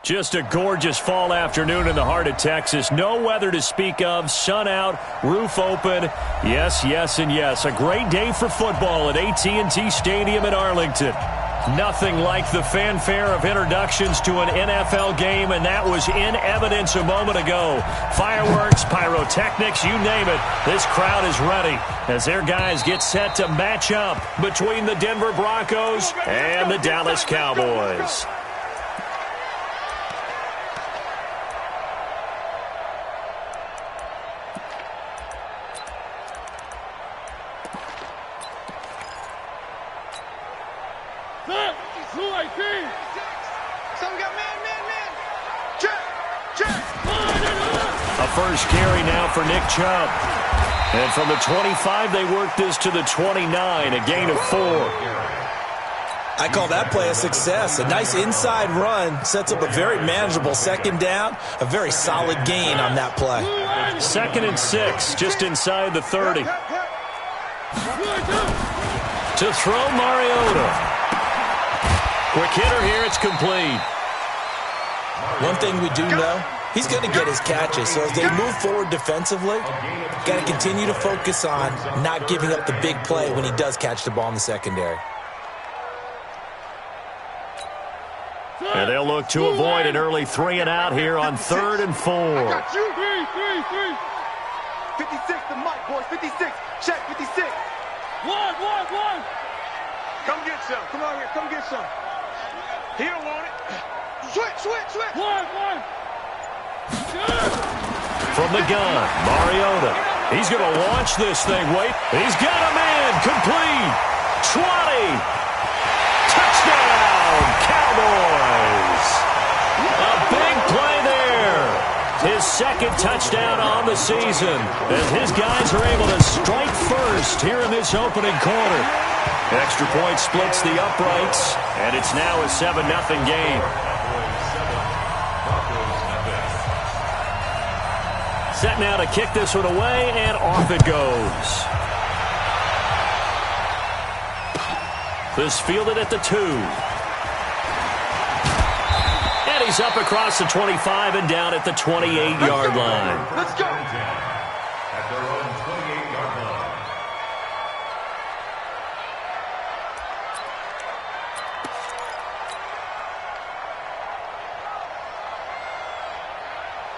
Just a gorgeous fall afternoon in the heart of Texas. No weather to speak of. Sun out, roof open. Yes, yes, and yes. A great day for football at AT&T Stadium in Arlington. Nothing like the fanfare of introductions to an NFL game, and that was in evidence a moment ago. Fireworks, pyrotechnics, you name it. This crowd is ready as their guys get set to match up between the Denver Broncos and the Dallas Cowboys. First carry now for Nick Chubb. And from the 25, they work this to the 29, a gain of 4. I call that play a success. A nice inside run sets up a very manageable second down, a very solid gain on that play. 2nd and 6, just inside the 30. To throw Mariota. Quick hitter here, it's complete. One thing we do know, he's going to get his catches. So as they move forward defensively, got to continue to focus on not giving up the big play when he does catch the ball in the secondary. And they'll look to avoid an early 3 and out here on 3rd and 4. 56 to Mike, boys. 56. Check 56. One. Come get some. Come on here. Come get some. He don't want it. Switch. One. From the gun, Mariota. He's going to launch this thing. Wait. He's got him in. Complete. 20. Touchdown, Cowboys. A big play there. His 2nd touchdown on the season as his guys are able to strike first here in this opening quarter. Extra point splits the uprights, and it's now a 7-0 game. Set now to kick this one away, and off it goes. This fielded at the 2. And he's up across the 25 and down at the 28-yard line. Let's go. At their own 28-yard line.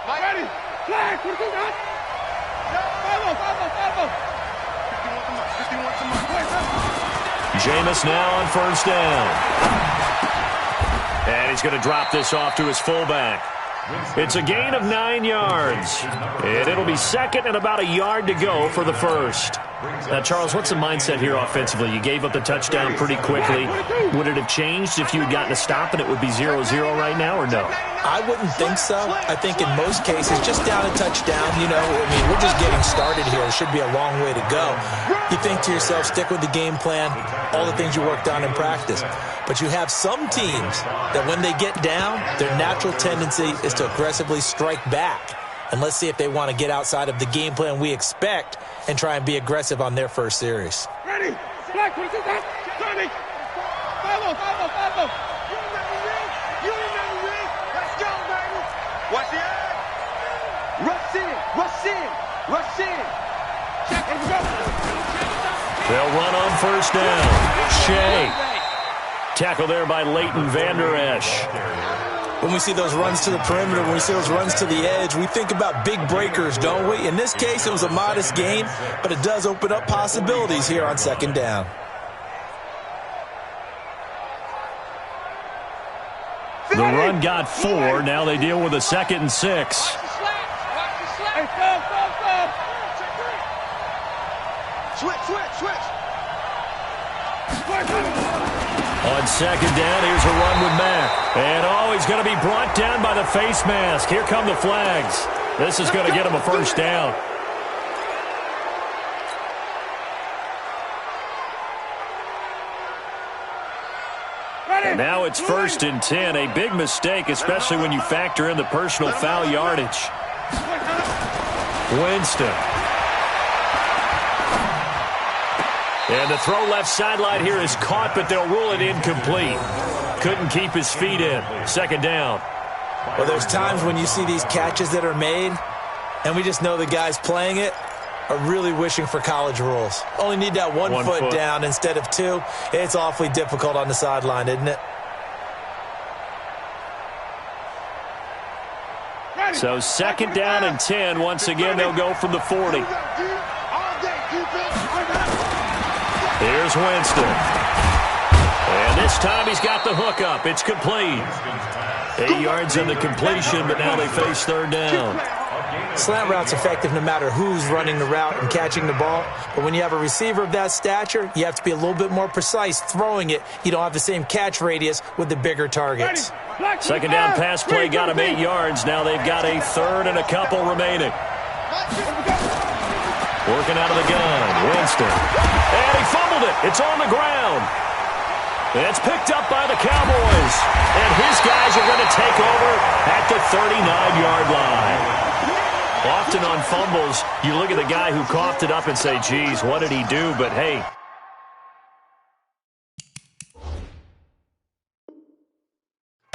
Ready. Flag. What is that? 51 to Mike. Jameis now on 1st down. And he's going to drop this off to his fullback. It's a gain of 9 yards. And it'll be 2nd and about a yard to go for the 1st. Now, Charles, what's the mindset here offensively? You gave up the touchdown pretty quickly. Would it have changed if you had gotten a stop and it would be 0-0 right now, or no? I wouldn't think so. I think in most cases, just down a touchdown, we're just getting started here. It should be a long way to go. You think to yourself, stick with the game plan, all the things you worked on in practice. But you have some teams that when they get down, their natural tendency is to aggressively strike back. And let's see if they want to get outside of the game plan we expect and try and be aggressive on their first series. Ready. Flag. What is that? Johnny. Follow. You remember me. Let's go, baby. Watch the eye. Rush in. Check. Let's go. They'll run on 1st down. Shea. Tackle there by Leighton Vander Esch. When we see those runs to the perimeter, when we see those runs to the edge, we think about big breakers, don't we? In this case, it was a modest gain, but it does open up possibilities here on 2nd down. The run got 4. Now they deal with a 2nd and 6. Switch. On 2nd down, here's a run with Mack. And, he's going to be brought down by the face mask. Here come the flags. This is going to get him a 1st down. And now it's 1st and 10. A big mistake, especially when you factor in the personal foul yardage. Winston. And the throw left sideline here is caught, but they'll rule it incomplete. Couldn't keep his feet in. 2nd down. Well, there's times when you see these catches that are made, and we just know the guys playing it are really wishing for college rules. Only need that one foot down instead of two. It's awfully difficult on the sideline, isn't it? So 2nd down and 10. Once again, they'll go from the 40. Here's Winston. And this time he's got the hook up. It's complete. 8 yards on the completion, but now they face 3rd down. Slant route's effective no matter who's running the route and catching the ball. But when you have a receiver of that stature, you have to be a little bit more precise throwing it. You don't have the same catch radius with the bigger targets. 2nd down pass play got him 8 yards. Now they've got a 3rd and a couple remaining. Working out of the gun, Winston. And he fumbled it. It's on the ground. It's picked up by the Cowboys. And his guys are going to take over at the 39-yard line. Often on fumbles, you look at the guy who coughed it up and say, geez, what did he do? But, hey.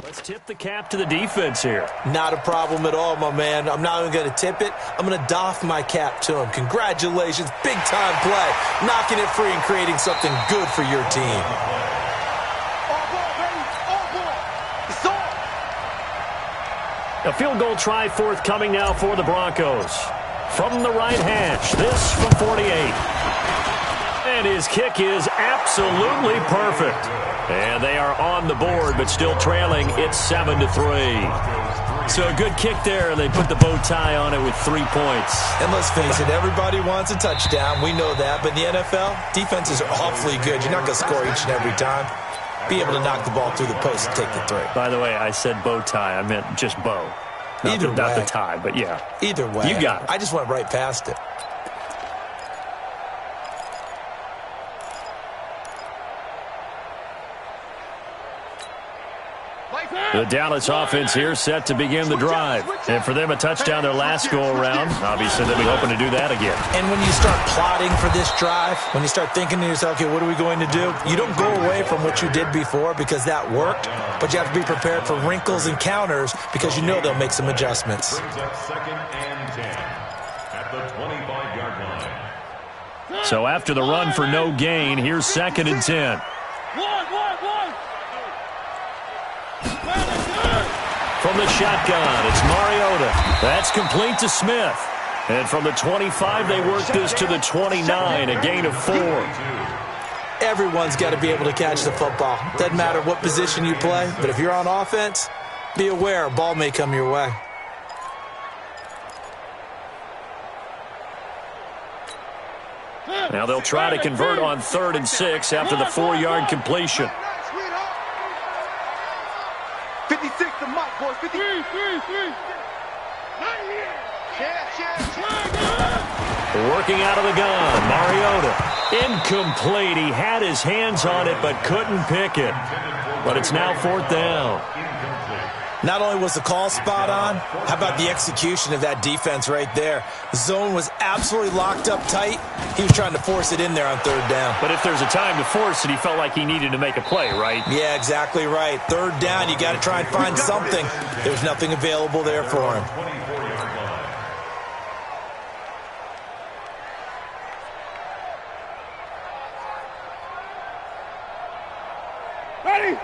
Let's tip the cap to the defense here. Not a problem at all, my man. I'm not even going to tip it. I'm going to doff my cap to him. Congratulations. Big-time play. Knocking it free and creating something good for your team. A field goal try forthcoming now for the Broncos. From the right hash, this from 48. And his kick is absolutely perfect. And they are on the board, but still trailing. It's 7-3. So a good kick there, and they put the bow tie on it with 3 points. And let's face it, everybody wants a touchdown. We know that. But in the NFL, defenses are awfully good. You're not going to score each and every time. Be able to knock the ball through the post and take the 3. By the way, I said bow tie. I meant just bow. Not the tie, but yeah. Either way. You got it. I just went right past it. The Dallas offense here set to begin the drive. And for them, a touchdown their last go-around. Obviously, they'll be hoping to do that again. And when you start plotting for this drive, when you start thinking to yourself, okay, what are we going to do? You don't go away from what you did before because that worked, but you have to be prepared for wrinkles and counters because you know they'll make some adjustments. Second and 10 at the 25-yard line. So after the run for no gain, here's 2nd and 10. From the shotgun, it's Mariota. That's complete to Smith. And from the 25, they work this to the 29, a gain of 4. Everyone's got to be able to catch the football. Doesn't matter what position you play, but if you're on offense, be aware a ball may come your way. Now they'll try to convert on 3rd and 6 after the 4-yard completion. 56 to Mike, boys. 53. Working out of the gun, Mariota. Incomplete. He had his hands on it but couldn't pick it. But it's now 4th down. Not only was the call spot on, how about the execution of that defense right there? The zone was absolutely locked up tight. He was trying to force it in there on 3rd down. But if there's a time to force it, he felt like he needed to make a play, right? Yeah, exactly right. 3rd down, you got to try and find something. There's nothing available there for him.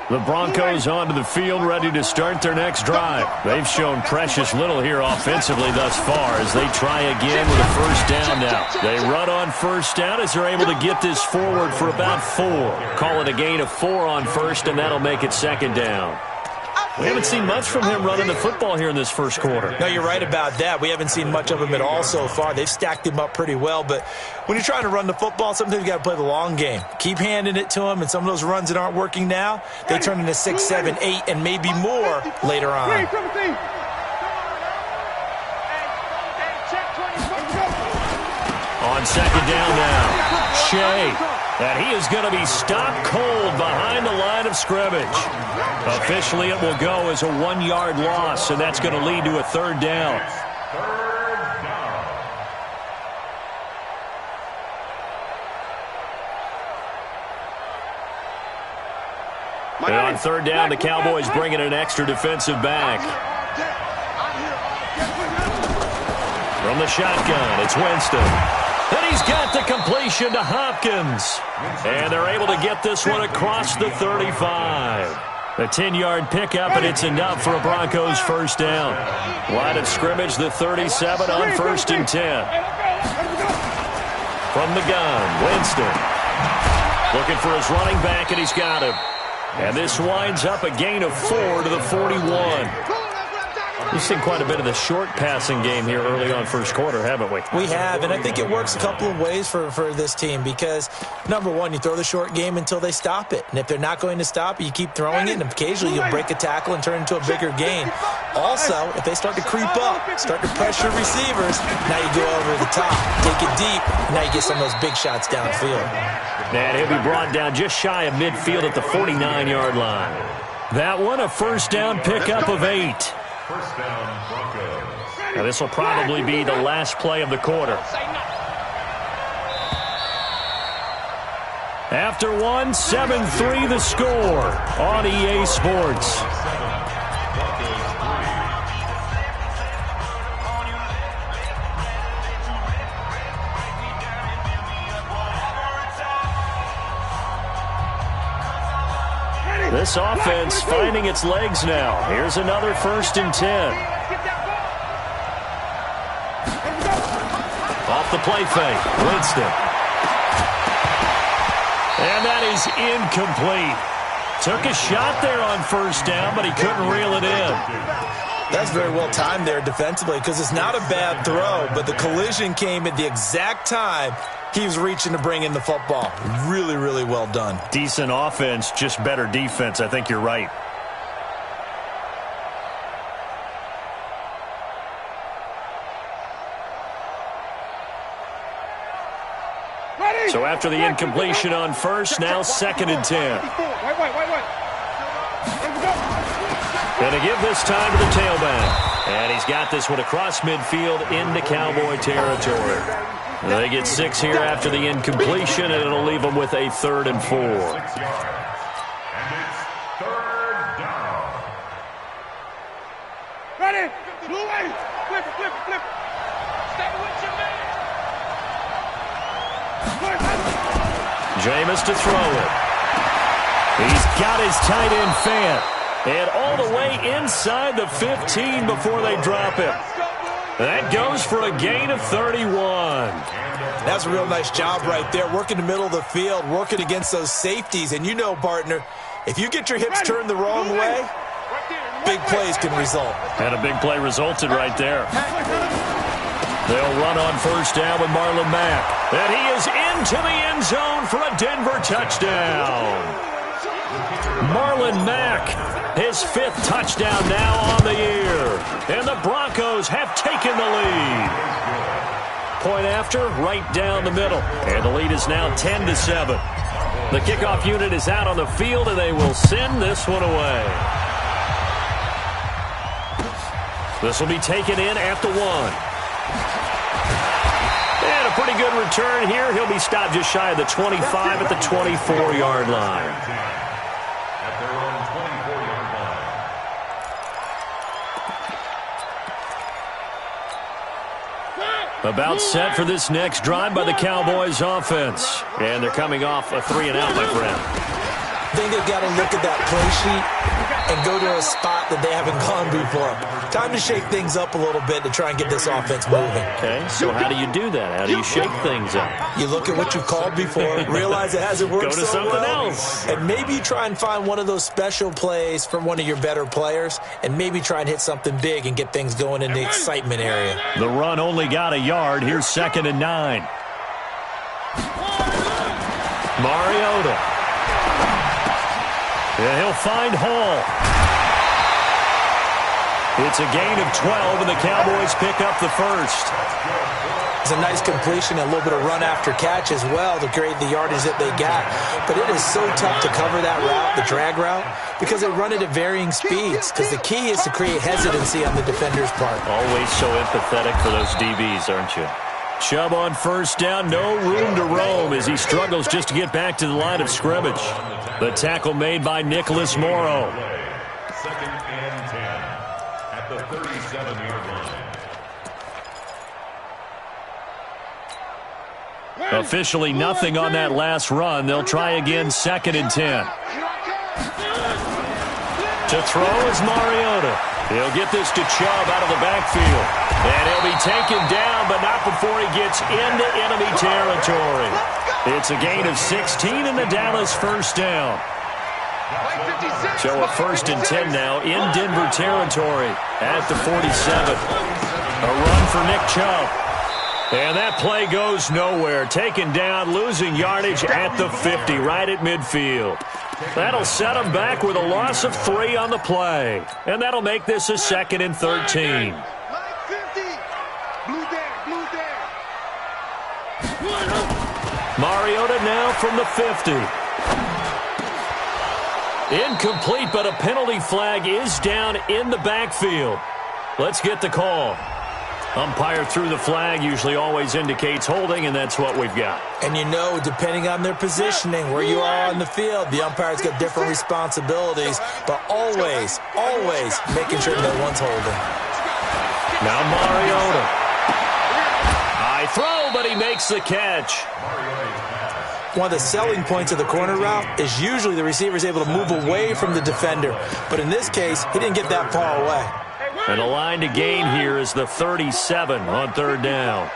The Broncos onto the field, ready to start their next drive. They've shown precious little here offensively thus far as they try again with a 1st down now. They run on 1st down as they're able to get this forward for about 4. Call it a gain of 4 on 1st, and that'll make it 2nd down. We haven't seen much from him running the football here in this 1st quarter. No, you're right about that. We haven't seen much of him at all so far. They've stacked him up pretty well, but when you're trying to run the football, sometimes you got to play the long game. Keep handing it to him, and some of those runs that aren't working now, they turn into 6, 7, 8, and maybe more later on. On 2nd down now, Shea. And he is going to be stopped cold behind the line of scrimmage. Officially, it will go as a 1-yard loss, and that's going to lead to a 3rd down. And on 3rd down, the Cowboys bringing an extra defensive back. From the shotgun, it's Winston. And he's got the completion to Hopkins. And they're able to get this one across the 35. A 10-yard pickup, and it's enough for a Broncos first down. Line of scrimmage, the 37 on 1st and 10. From the gun, Winston. Looking for his running back, and he's got him. And this winds up a gain of 4 to the 41. We've seen quite a bit of the short passing game here early on first quarter, haven't we? We have, and I think it works a couple of ways for this team because, number one, you throw the short game until they stop it. And if they're not going to stop it, you keep throwing it, and occasionally you'll break a tackle and turn it into a bigger gain. Also, if they start to creep up, start to pressure receivers, now you go over the top, take it deep, and now you get some of those big shots downfield. And he'll be brought down just shy of midfield at the 49-yard line. That one, a first down pickup of 8. First down, Broncos. Now this will probably be the last play of the quarter. After one, 7-3 the score on EA Sports. This offense finding its legs now. Here's another 1st and 10. Off the play fake, Winston. And that is incomplete. Took a shot there on 1st down, but he couldn't reel it in. That's very well timed there defensively because it's not a bad throw, but the collision came at the exact time he was reaching to bring in the football. Really, really well done. Decent offense, just better defense. I think you're right. So after the incompletion on 1st, now 2nd and 10. Going to give this time to the tailback. And he's got this one across midfield into Cowboy territory. They get 6 here after the incompletion, and it'll leave them with a 3rd and 4. 6 yards. And it's 3rd down. Ready? Blue way. Flip it, flip it, flip it. Stay with your man. Jameis to throw it. He's got his tight end Fant. And all the way inside the 15 before they drop him. That goes for a gain of 31. That's a real nice job right there, working the middle of the field, working against those safeties. And you know, partner, if you get your hips turned the wrong way, big plays can result. And a big play resulted right there. They'll run on 1st down with Marlon Mack. And he is into the end zone for a Denver touchdown. Marlon Mack, his 5th touchdown now on the year. And the Broncos have taken the lead. Point after, right down the middle. And the lead is now 10-7. The kickoff unit is out on the field, and they will send this one away. This will be taken in at the 1. And a pretty good return here. He'll be stopped just shy of the 25 at the 24-yard line. At their own 24-yard line. About set for this next drive by the Cowboys offense. And they're coming off a 3-and-out, my friend. I think they've got to look at that play sheet and go to a spot that they haven't gone before. Time to shake things up a little bit to try and get this offense moving. Okay, so how do you do that? How do you shake things up? You look at what you've called before, realize it hasn't worked Go to so something well, else. and maybe you try and find one of those special plays from one of your better players, and maybe try and hit something big and get things going in the excitement area. The run only got a yard. Here's 2nd and 9. Mariota. And he'll find Hall. It's a gain of 12, and the Cowboys pick up the 1st. It's a nice completion, a little bit of run after catch as well to create the yardage that they got. But it is so tough to cover that route, the drag route, because they run it at varying speeds. Because the key is to create hesitancy on the defender's part. Always so empathetic for those DBs, aren't you? Chubb on 1st down, no room to roam as he struggles just to get back to the line of scrimmage. The tackle made by Nicholas Morrow. 2nd and 10. at the 37-yard line. Officially nothing on that last run. They'll try again, 2nd and 10. To throw is Mariota. He'll get this to Chubb out of the backfield. And he'll be taken down, but not before he gets into enemy territory. It's a gain of 16 in the Dallas first down. So a 1st and 10 now in Denver territory at the 47. A run for Nick Chubb. And that play goes nowhere. Taken down, losing yardage at the 50, right at midfield. That'll set them back with a loss of 3 on the play. And that'll make this a 2nd and 13. Mariota now from the 50. Incomplete, but a penalty flag is down in the backfield. Let's get the call. Umpire threw the flag, usually always indicates holding, and that's what we've got. And you know, depending on their positioning, where you are on the field, the umpire's got different responsibilities, but always, always making sure no one's holding. Now Mariota. High throw, but he makes the catch. One of the selling points of the corner route is usually the receiver is able to move away from the defender, but in this case, he didn't get that far away. And the line to gain here is the 37 on 3rd down.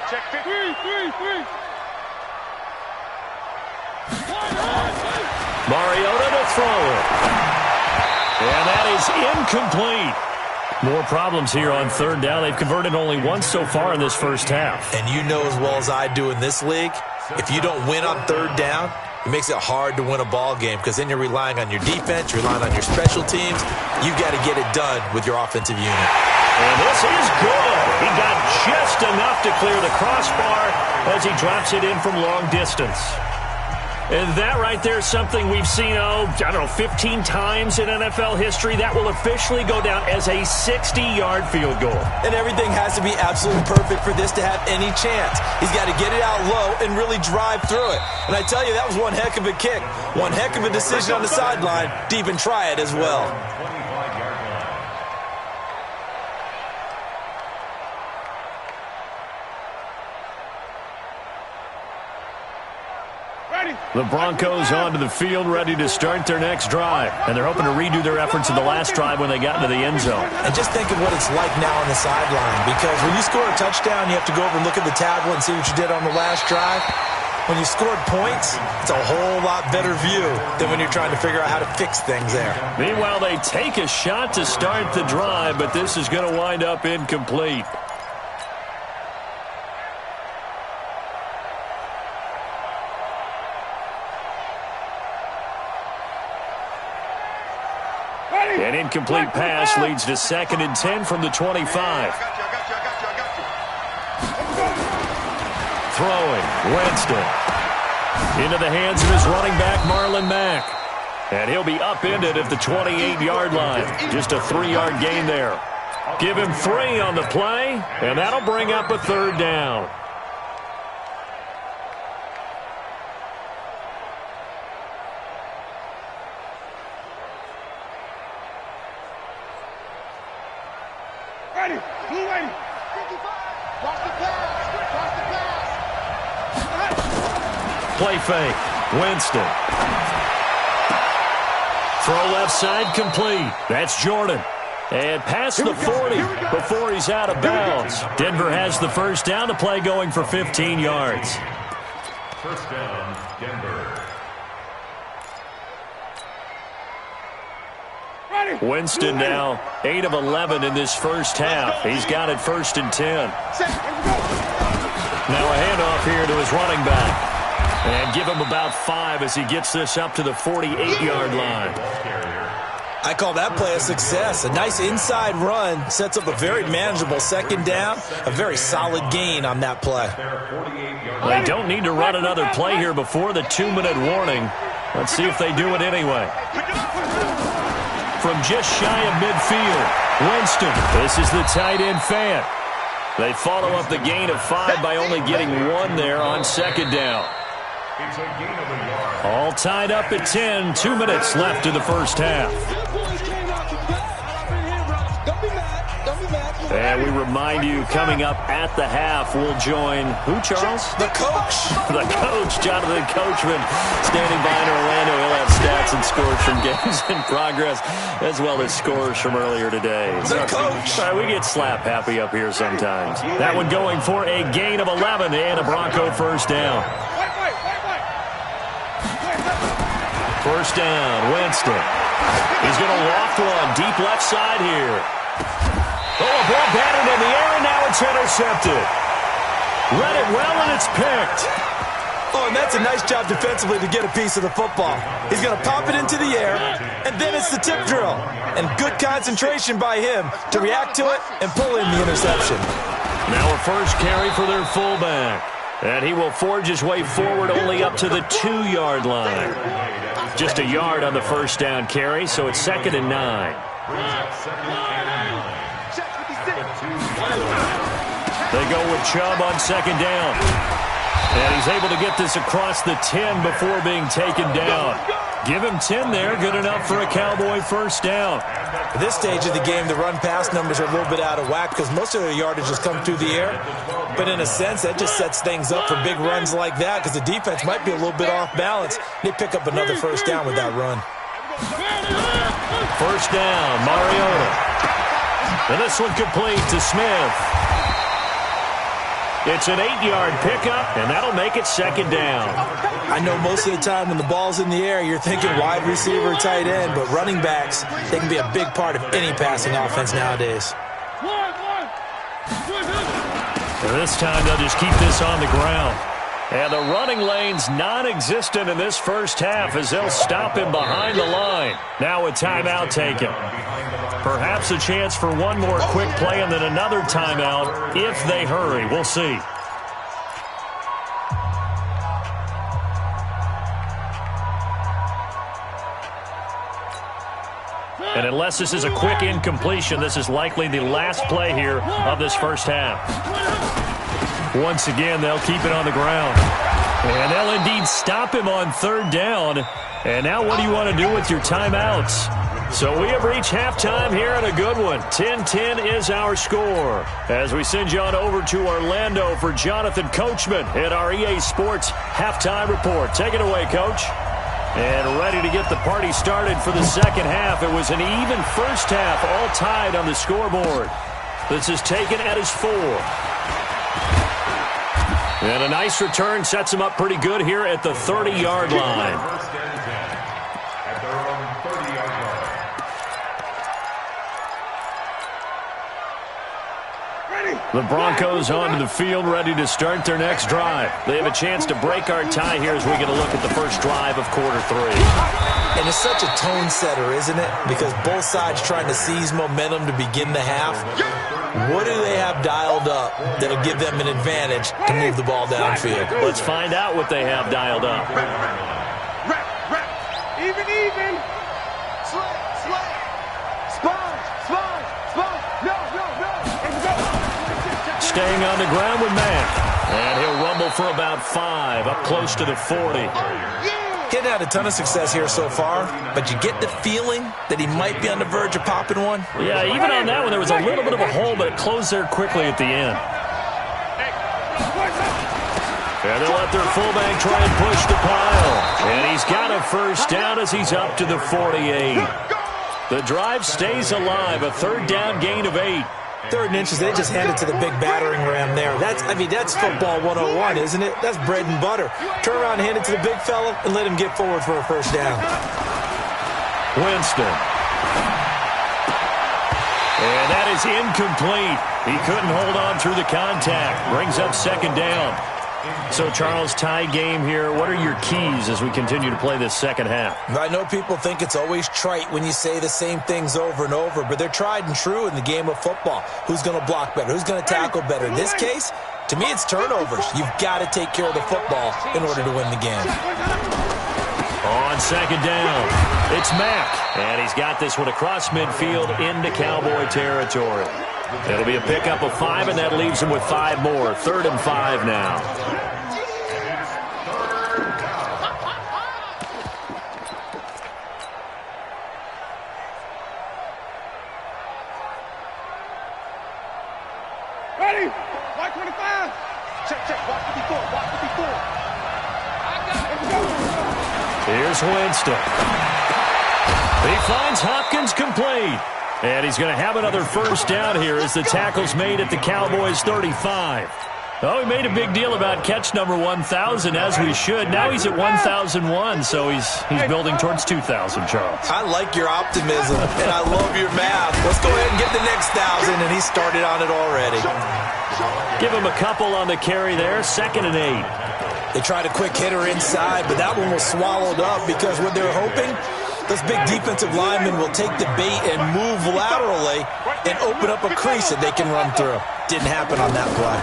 Check 3. Mariota to throw it. And that is incomplete. More problems here on 3rd down. They've converted only once so far in this first half. And you know as well as I do in this league, if you don't win on 3rd down, it makes it hard to win a ball game because then you're relying on your defense, you're relying on your special teams. You've got to get it done with your offensive unit. And this is good. He got just enough to clear the crossbar as he drops it in from long distance. And that right there is something we've seen, 15 times in NFL history. That will officially go down as a 60-yard field goal. And everything has to be absolutely perfect for this to have any chance. He's got to get it out low and really drive through it. And I tell you, that was one heck of a kick. One heck of a decision on the sideline to even try it as well. The Broncos onto the field, ready to start their next drive. And they're hoping to redo their efforts in the last drive when they got into the end zone. And just think of what it's like now on the sideline. Because when you score a touchdown, you have to go over and look at the tablet and see what you did on the last drive. When you scored points, it's a whole lot better view than when you're trying to figure out how to fix things there. Meanwhile, they take a shot to start the drive, but this is going to wind up incomplete. An incomplete pass leads to 2nd and 10 from the 25. Throwing, Winston. Into the hands of his running back, Marlon Mack. And he'll be upended at the 28-yard line. Just a 3-yard gain there. Give him 3 on the play, and that'll bring up a 3rd down. Play fake. Winston. Throw left side complete. That's Jordan. And past the 40 before he's out of bounds. Denver has the first down. The play going for 15 yards. First down, Denver. Winston now 8 of 11 in this first half. He's got it 1st and 10. Now a handoff here to his running back. And give him about 5 as he gets this up to the 48-yard line. I call that play a success. A nice inside run sets up a very manageable 2nd down. A very solid gain on that play. They don't need to run another play here before the 2-minute warning. Let's see if they do it anyway. From just shy of midfield, Winston. This is the tight end Fant. They follow up the gain of 5 by only getting 1 there on 2nd down. It's a gain of a yard. All tied up at 10. 2 minutes left in the first half. And we remind you, coming up at the half, we'll join who, Charles? The coach. The coach, Jonathan Coachman, standing by in Orlando. He'll have stats and scores from games in progress, as well as scores from earlier today. The coach. All right, we get slap happy up here sometimes. That one going for a gain of 11 and a Bronco first down. First down, Winston. He's going to loft one deep left side here. Oh, a ball batted in the air, and now it's intercepted. Read it well, and it's picked. Oh, and that's a nice job defensively to get a piece of the football. He's going to pop it into the air, and then it's the tip drill. And good concentration by him to react to it and pull in the interception. Now a first carry for their fullback. And he will forge his way forward only up to the 2-yard line. Just a yard on the first down carry, so it's 2nd and 9. They go with Chubb on 2nd down. And he's able to get this across the 10 before being taken down. Give him 10 there, good enough for a Cowboy first down. At this stage of the game, the run-pass numbers are a little bit out of whack because most of their yardage has come through the air. But in a sense, that just sets things up for big runs like that because the defense might be a little bit off balance. They pick up another first down with that run. First down, Mariota. And this one complete to Smith. It's an 8-yard pickup, and that'll make it 2nd down. I know most of the time when the ball's in the air, you're thinking wide receiver, tight end, but running backs, they can be a big part of any passing offense nowadays. And this time they'll just keep this on the ground. And the running lane's non-existent in this first half as they'll stop him behind the line. Now a timeout taken. Perhaps a chance for one more quick play and then another timeout if they hurry. We'll see. And unless this is a quick incompletion, this is likely the last play here of this first half. Once again, they'll keep it on the ground. And they'll indeed stop him on 3rd down. And now what do you want to do with your timeouts? So we have reached halftime here and a good one. 10-10 is our score. As we send you on over to Orlando for Jonathan Coachman at our EA Sports Halftime Report. Take it away, Coach. And ready to get the party started for the second half. It was an even first half, all tied on the scoreboard. This is taken at his 4. And a nice return sets him up pretty good here at the 30-yard line. At their own 30-yard line. The Broncos onto the field, ready to start their next drive. They have a chance to break our tie here as we get a look at the first drive of quarter 3. And it's such a tone setter, isn't it? Because both sides trying to seize momentum to begin the half. What do they have dialed up that'll give them an advantage to move the ball downfield? Let's find out what they have dialed up. Even. Slay. Sponge. No. Staying on the ground with Mack. And he'll rumble for about 5, up close to the 40. Getting had a ton of success here so far, but you get the feeling that he might be on the verge of popping one. Yeah, even on that one, there was a little bit of a hole, but it closed there quickly at the end. And they'll let their fullback try and push the pile. And he's got a first down as he's up to the 48. The drive stays alive, a 3rd down gain of 8. 3rd and inches, they just hand it to the big battering ram there. That's football 101, isn't it? That's bread and butter. Turn around and hand it to the big fella and let him get forward for a first down. Winston. And that is incomplete. He couldn't hold on through the contact. Brings up 2nd down. So, Charles, tie game here. What are your keys as we continue to play this second half? I know people think it's always trite when you say the same things over and over, but they're tried and true in the game of football. Who's going to block better? Who's going to tackle better? In this case, to me, it's turnovers. You've got to take care of the football in order to win the game. On 2nd down, it's Mack. And he's got this one across midfield into Cowboy territory. It'll be a pickup of 5, and that leaves him with 5 more. 3rd and 5 now. Ready? White 25. Check, check. Watch 54. Watch 54. Here's Winston. He finds Hopkins complete. And he's going to have another first down here as the tackle's made at the Cowboys' 35. Oh, we made a big deal about catch number 1,000, as we should. Now he's at 1,001, so he's building towards 2,000, Charles. I like your optimism, and I love your math. Let's go ahead and get the next 1,000, and he started on it already. Give him a couple on the carry there, 2nd and 8. They tried a quick hitter inside, but that one was swallowed up because what they're hoping, those big defensive linemen will take the bait and move laterally and open up a crease that they can run through. Didn't happen on that play.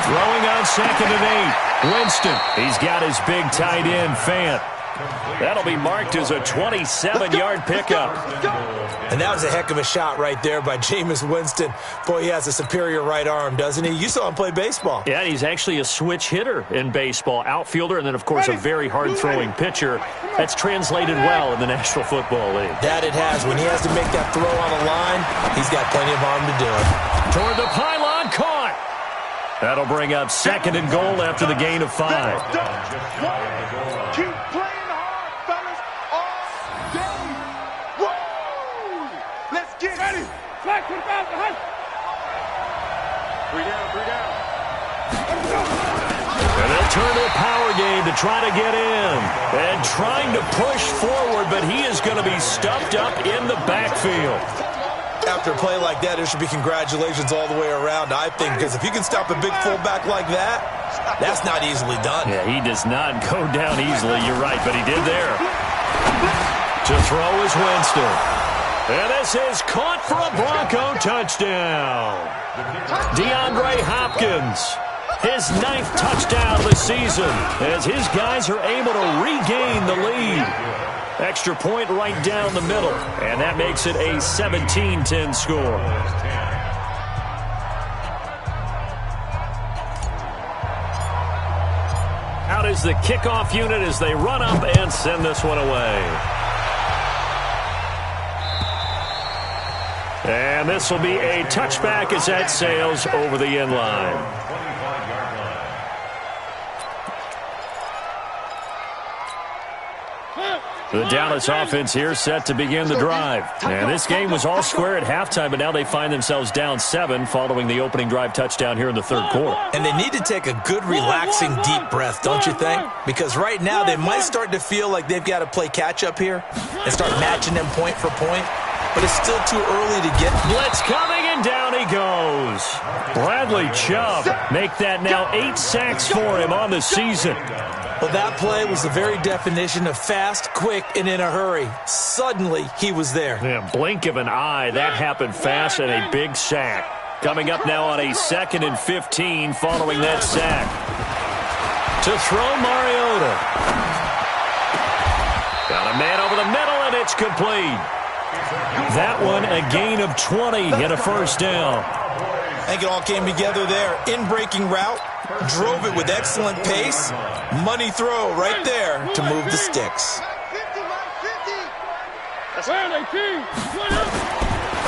Throwing on 2nd and 8. Winston. He's got his big tight end, Fant. That'll be marked as a 27-yard pickup. And that was a heck of a shot right there by Jameis Winston. Boy, he has a superior right arm, doesn't he? You saw him play baseball. Yeah, he's actually a switch hitter in baseball. Outfielder, and then, of course, a very hard-throwing pitcher. That's translated well in the National Football League. That it has. When he has to make that throw on a line, he's got plenty of arm to do it. Toward the pylon, caught. That'll bring up 2nd and goal after the gain of 5. Keep playing hard, fellas, all day. Woo! Let's get ready. Flag 25 behind. 3 down, 3 down. And they'll turn to a power game to try to get in. And trying to push forward, but he is going to be stuffed up in the backfield. After a play like that, there should be congratulations all the way around, I think, because if you can stop a big fullback like that, that's not easily done. Yeah, he does not go down easily. You're right, but he did there. To throw is Winston. And this is caught for a Bronco touchdown. DeAndre Hopkins, his 9th touchdown of the season, as his guys are able to regain the lead. Extra point right down the middle, and that makes it a 17-10 score. Out is the kickoff unit as they run up and send this one away. And this will be a touchback as that sails over the end line. The Dallas offense here set to begin the drive. And this game was all square at halftime, but now they find themselves down 7 following the opening drive touchdown here in the 3rd quarter. And they need to take a good, relaxing, deep breath, don't you think? Because right now they might start to feel like they've got to play catch-up here and start matching them point for point. But it's still too early to get. Blitz coming, and down he goes. Bradley Chubb make that now 8 sacks for him on the season. Well, that play was the very definition of fast, quick, and in a hurry. Suddenly, he was there. Yeah, blink of an eye. That happened fast, and a big sack. Coming up now on a 2nd and 15 following that sack. To throw, Mariota. Got a man over the middle, and it's complete. That one, a gain of 20 and a first down. I think it all came together there. In-breaking route, drove it with excellent pace. Money throw right there to move the sticks.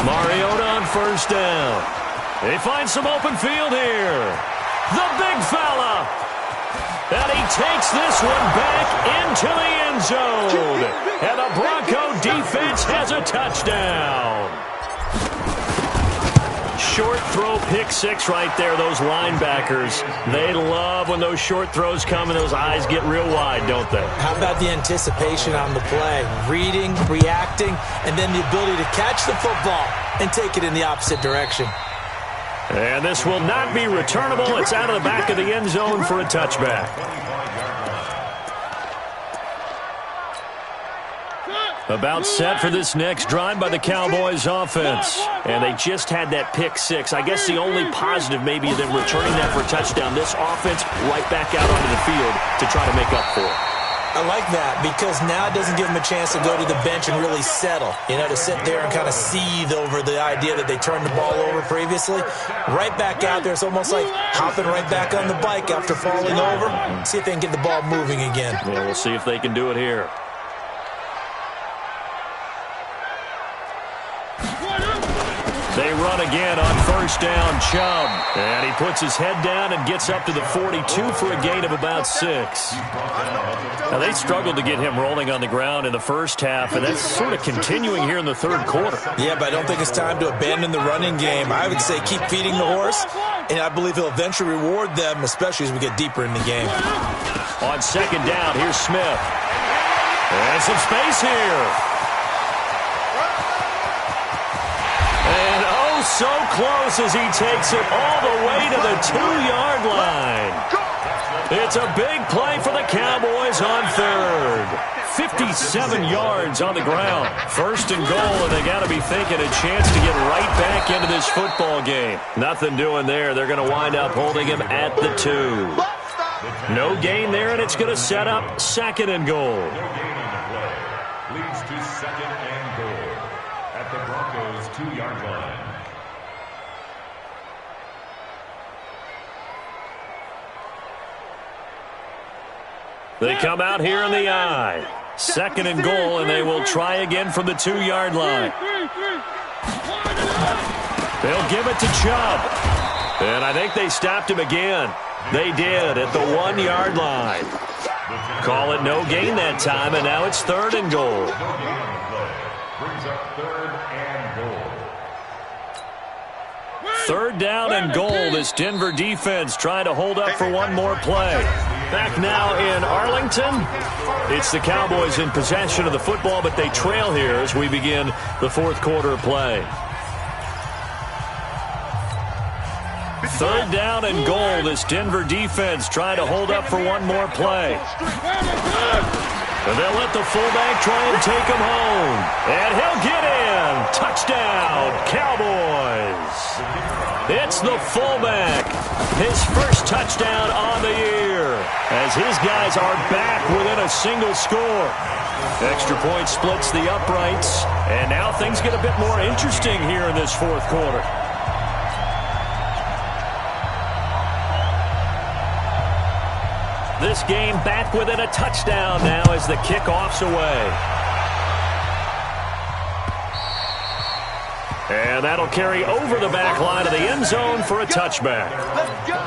Mariota on first down. They find some open field here. The big fella. And he takes this one back into the end zone. And the Bronco defense has a touchdown. Short throw, pick 6 right there. Those linebackers, they love when those short throws come and those eyes get real wide, don't they? How about the anticipation on the play? Reading, reacting, and then the ability to catch the football and take it in the opposite direction. And this will not be returnable. It's out of the back of the end zone for a touchback. About set for this next drive by the Cowboys offense. And they just had that pick 6. I guess the only positive maybe of them returning that for a touchdown. This offense right back out onto the field to try to make up for it. I like that because now it doesn't give them a chance to go to the bench and really settle. You know, to sit there and kind of seethe over the idea that they turned the ball over previously. Right back out there. It's almost like hopping right back on the bike after falling over. See if they can get the ball moving again. Yeah, we'll see if they can do it here. They run again on first down, Chubb. And he puts his head down and gets up to the 42 for a gain of about 6. Now, they struggled to get him rolling on the ground in the first half, and that's sort of continuing here in the third quarter. Yeah, but I don't think it's time to abandon the running game. I would say keep feeding the horse, and I believe he'll eventually reward them, especially as we get deeper in the game. On second down, here's Smith. And some space here. And oh, so close as he takes it all the way to the 2-yard line. It's a big play for the Cowboys on third. 57 yards on the ground. First and goal, and they got to be thinking a chance to get right back into this football game. Nothing doing there. They're going to wind up holding him at the 2. No gain there, and it's going to set up second and goal. No gain on the play. Leads to second and goal at the Broncos' 2-yard line. They come out here in the I. Second and goal, and they will try again from the 2-yard line. They'll give it to Chubb. And I think they stopped him again. They did at the 1-yard line. Call it no gain that time, and now it's third and goal. Brings up third and goal. Third down and goal. This Denver defense trying to hold up for one more play. Back now in Arlington. It's the Cowboys in possession of the football, but they trail here as we begin the fourth quarter play. Third down and goal. This Denver defense trying to hold up for one more play. And they'll let the fullback try and take him home. And he'll get in. Touchdown, Cowboys. It's the fullback. His first touchdown on the year. As his guys are back within a single score. Extra point splits the uprights. And now things get a bit more interesting here in this fourth quarter. This game back within a touchdown now as the kickoff's away. And that'll carry over the back line of the end zone for a touchback. Let's go.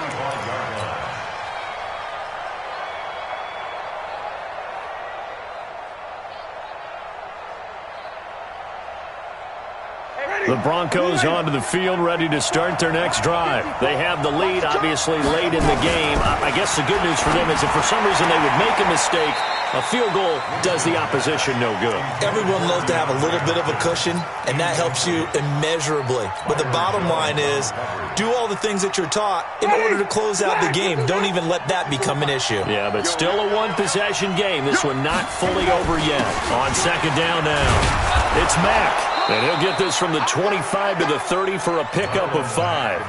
The Broncos onto the field, ready to start their next drive. They have the lead, obviously, late in the game. I guess the good news for them is if for some reason they would make a mistake, a field goal does the opposition no good. Everyone loves to have a little bit of a cushion, and that helps you immeasurably. But the bottom line is, do all the things that you're taught in order to close out the game. Don't even let that become an issue. Yeah, but still a one-possession game. This one not fully over yet. On second down now, it's Mack. And he'll get this from the 25 to the 30 for a pickup of 5.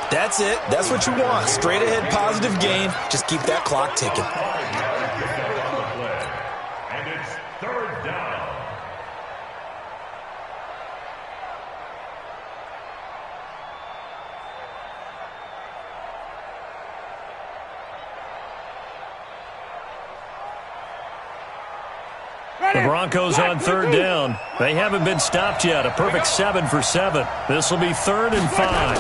That's it. That's what you want. Straight ahead positive gain. Just keep that clock ticking. And it's third down. The Broncos on third down. They haven't been stopped yet. A perfect 7 for 7. This will be 3rd and 5.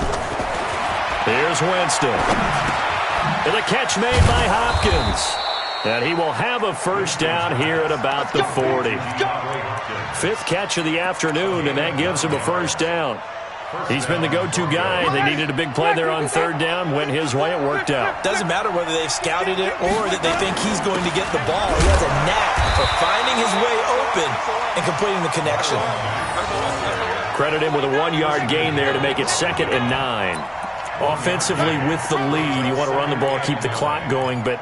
Here's Winston. And a catch made by Hopkins. And he will have a first down here at about the 40. 5th catch of the afternoon, and that gives him a first down. He's been the go-to guy. They needed a big play there on third down. Went his way. It worked out. Doesn't matter whether they've scouted it or that they think he's going to get the ball. He has a knack for finding his way open and completing the connection. Credit him with a 1-yard gain there to make it 2nd and 9. Offensively with the lead, you want to run the ball, keep the clock going, but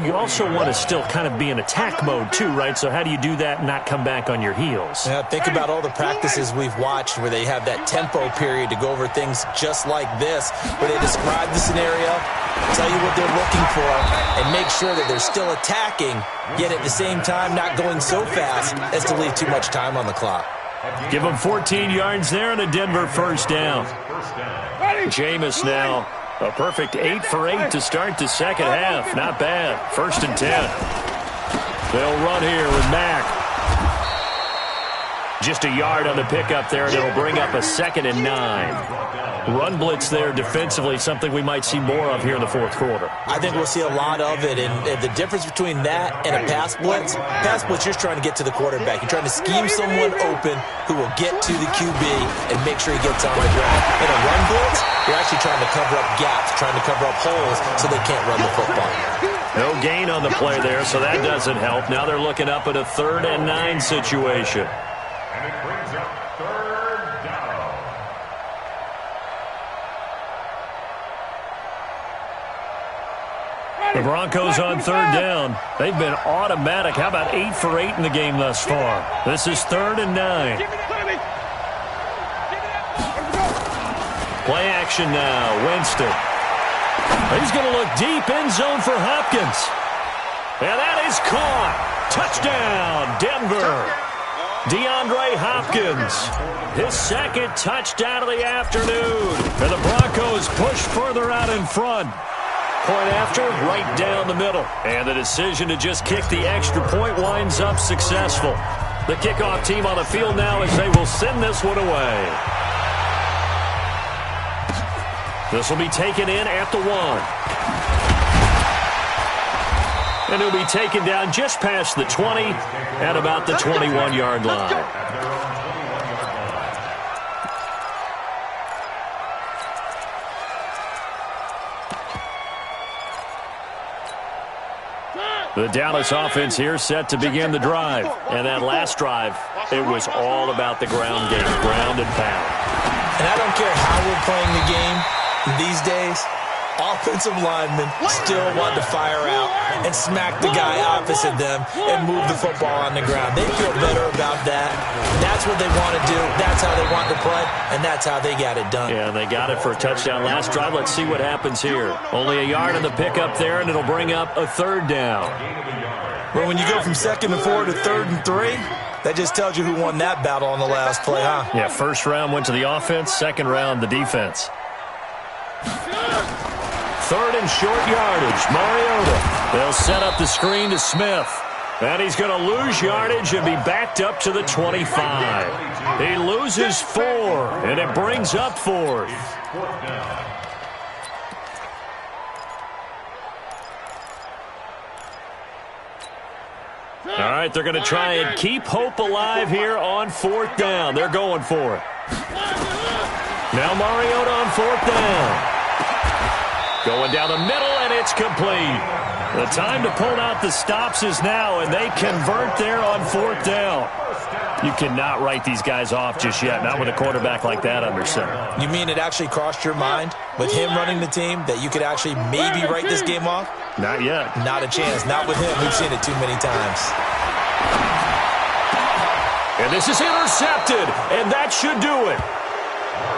you also want to still kind of be in attack mode too, right? So how do you do that and not come back on your heels? Yeah, think about all the practices we've watched where they have that tempo period to go over things just like this, where they describe the scenario, tell you what they're looking for, and make sure that they're still attacking, yet at the same time not going so fast as to leave too much time on the clock. Give them 14 yards there and a Denver first down. Jameis now, a perfect 8 for 8 to start the second half. Not bad. 1st and 10. They'll run here with Mack. Just a yard on the pickup there, and it'll bring up a 2nd and 9. Run blitz there defensively, something we might see more of here in the fourth quarter. I think we'll see a lot of it, and the difference between that and a pass blitz, you're trying to get to the quarterback. You're trying to scheme someone open who will get to the QB and make sure he gets on the ground. In a run blitz, you're actually trying to cover up gaps, trying to cover up holes so they can't run the football. No gain on the play there, so that doesn't help. Now they're looking up at a 3rd and 9 situation. And it brings up 3rd down. The Broncos on 3rd down. They've been automatic. How about 8 for 8 in the game thus far? This is 3rd and 9. Play action now. Winston. He's going to look deep, end zone for Hopkins. And that is caught. Touchdown, Denver. DeAndre Hopkins, his 2nd touchdown of the afternoon. And the Broncos push further out in front. Point after, right down the middle. And the decision to just kick the extra point winds up successful. The kickoff team on the field now as they will send this one away. This will be taken in at the 1. And he'll be taken down just past the 20 at about the 21-yard line. The Dallas offense here set to begin the drive. And that last drive, it was all about the ground game, ground and pound. And I don't care how we're playing the game these days, offensive linemen still want to fire out and smack the guy opposite them and move the football on the ground. They feel better about that. That's what they want to do. That's how they want to play, and that's how they got it done. Yeah, they got it for a touchdown last drive. Let's see what happens here. Only a yard on the pickup there, and it'll bring up a 3rd down. But when you go from 2nd and 4 to 3rd and 3, that just tells you who won that battle on the last play, huh? Yeah, 1st round went to the offense, 2nd round the defense. 3rd and short yardage. Mariota. They'll set up the screen to Smith. And he's going to lose yardage and be backed up to the 25. He loses 4, and it brings up 4th. All right, they're going to try and keep hope alive here on 4th down. They're going for it. Now Mariota on 4th down. Going down the middle, and it's complete. The time to pull out the stops is now, and they convert there on 4th down. You cannot write these guys off just yet, not with a quarterback like that under center. You mean it actually crossed your mind with him running the team that you could actually maybe write this game off? Not yet. Not a chance. Not with him. We've seen it too many times. And this is intercepted, and that should do it.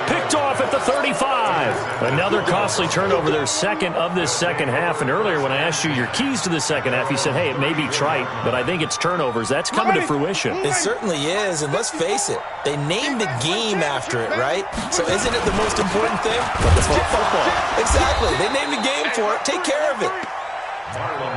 Picked off at the 35. Another costly turnover, their 2nd of this 2nd half. And earlier when I asked you your keys to the 2nd half, you said, hey, it may be trite, but I think it's turnovers. That's coming to fruition. It certainly is, and let's face it, they named the game after it, right? So isn't it the most important thing? It's football. Exactly. They named the game for it. Take care of it.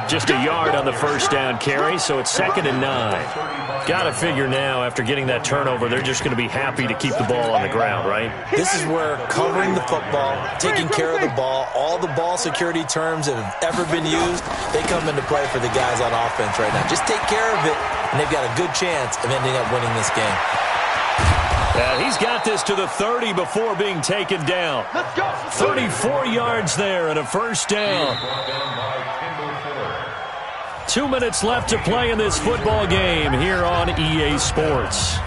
Just a yard on the 1st down carry, so it's 2nd and 9. Got to figure now, after getting that turnover, they're just going to be happy to keep the ball on the ground, right? This is where covering the football, taking care of the ball, all the ball security terms that have ever been used, they come into play for the guys on offense right now. Just take care of it, and they've got a good chance of ending up winning this game. He's got this to the 30 before being taken down. 34 yards there and a 1st down. 2 minutes left to play in this football game here on EA Sports.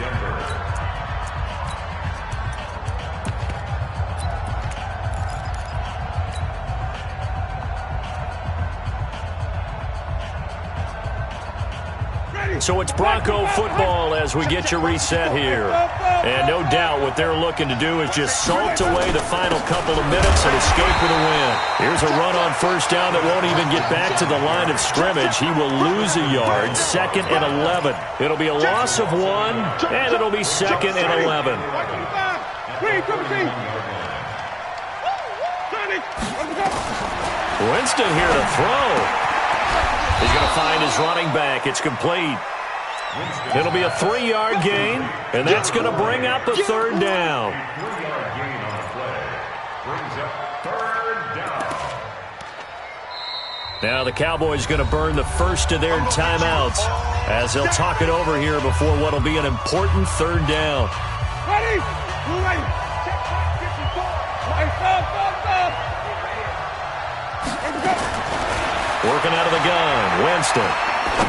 So it's Bronco football as we get you reset here. And no doubt what they're looking to do is just salt away the final couple of minutes and escape with a win. Here's a run on 1st down that won't even get back to the line of scrimmage. He will lose a yard, 2nd and 11. It'll be a loss of 1, and it'll be 2nd and 11. Winston here to throw. He's going to find his running back. It's complete. It'll be a 3-yard gain, and that's going to bring up a third down. 3-yard gain on the play. Brings up third down. Now the Cowboys going to burn the first of their timeouts as they'll talk it over here before what will be an important third down. Ready? Ready. Working out of the gun, Winston.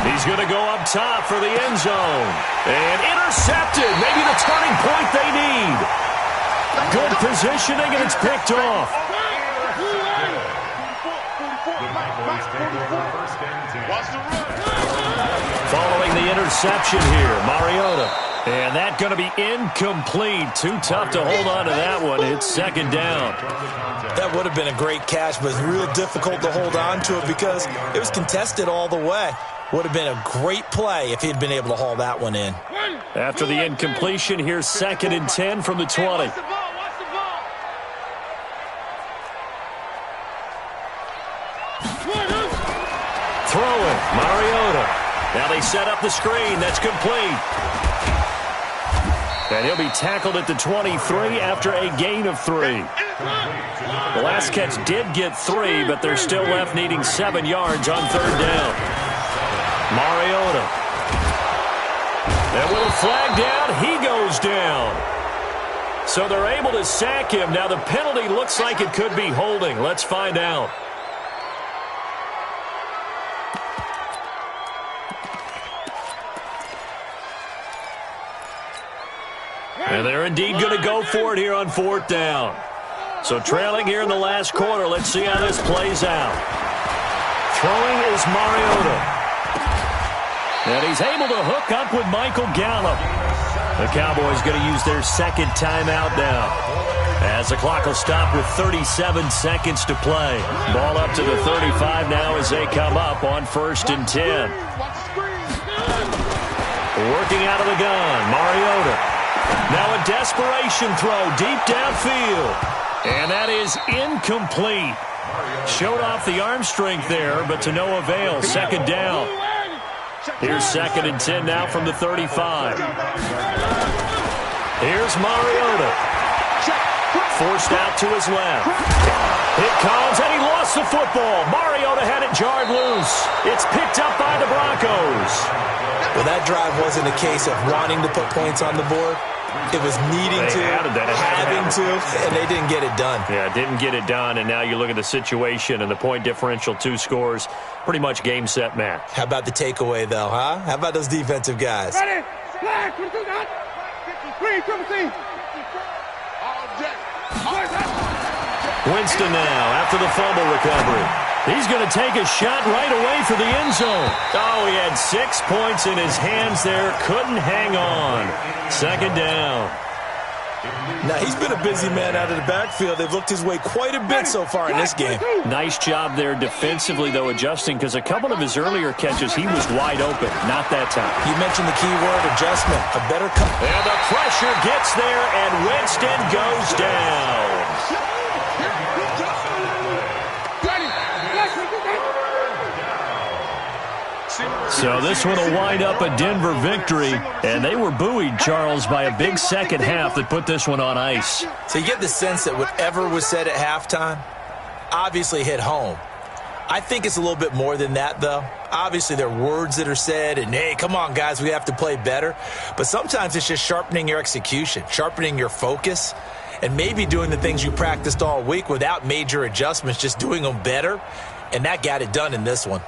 He's going to go up top for the end zone. And intercepted. Maybe the turning point they need. Good positioning, and it's picked off. Following the interception here, Mariota. And that's going to be incomplete. Too tough to hold on to that one. It's second down. That would have been a great catch, but it's real difficult to hold on to it because it was contested all the way. Would have been a great play if he'd been able to haul that one in. After the incompletion, here's 2nd and 10 from the 20. Throwing, Mariota. Now they set up the screen. That's complete. And he'll be tackled at the 23 after a gain of 3. The last catch did get 3, but they're still left needing 7 yards on third down. Mariota. And with a flag down, he goes down. So they're able to sack him. Now the penalty looks like it could be holding. Let's find out. And they're indeed going to go for it here on fourth down. So trailing here in the last quarter. Let's see how this plays out. Throwing is Mariota. And he's able to hook up with Michael Gallup. The Cowboys going to use their second timeout now, as the clock will stop with 37 seconds to play. Ball up to the 35 now as they come up on 1st and 10. Working out of the gun, Mariota. Now a desperation throw deep downfield. And that is incomplete. Showed off the arm strength there, but to no avail. Second down. Here's 2nd and 10 now from the 35. Here's Mariota. Forced out to his left. It comes, and he lost the football. Mariota had it jarred loose. It's picked up by the Broncos. Well, that drive wasn't a case of wanting to put points on the board. It was needing to, having to, and they didn't get it done. Yeah, didn't get it done, and now you look at the situation and the point differential, 2 scores, pretty much game, set, match. How about the takeaway, though, huh? How about those defensive guys? Ready? Flag, 22, 3, 17. Winston now after the fumble recovery. He's going to take a shot right away for the end zone. Oh, he had 6 points in his hands there. Couldn't hang on. Second down. Now, he's been a busy man out of the backfield. They've looked his way quite a bit so far in this game. Nice job there defensively, though, adjusting, because a couple of his earlier catches, he was wide open. Not that time. You mentioned the key word, adjustment. A better cut. And the pressure gets there, and Winston goes down. So this one will wind up a Denver victory, and they were buoyed, Charles, by a big second half that put this one on ice. So you get the sense that whatever was said at halftime obviously hit home. I think it's a little bit more than that, though. Obviously, there are words that are said, and, hey, come on, guys, we have to play better. But sometimes it's just sharpening your execution, sharpening your focus, and maybe doing the things you practiced all week without major adjustments, just doing them better, and that got it done in this one.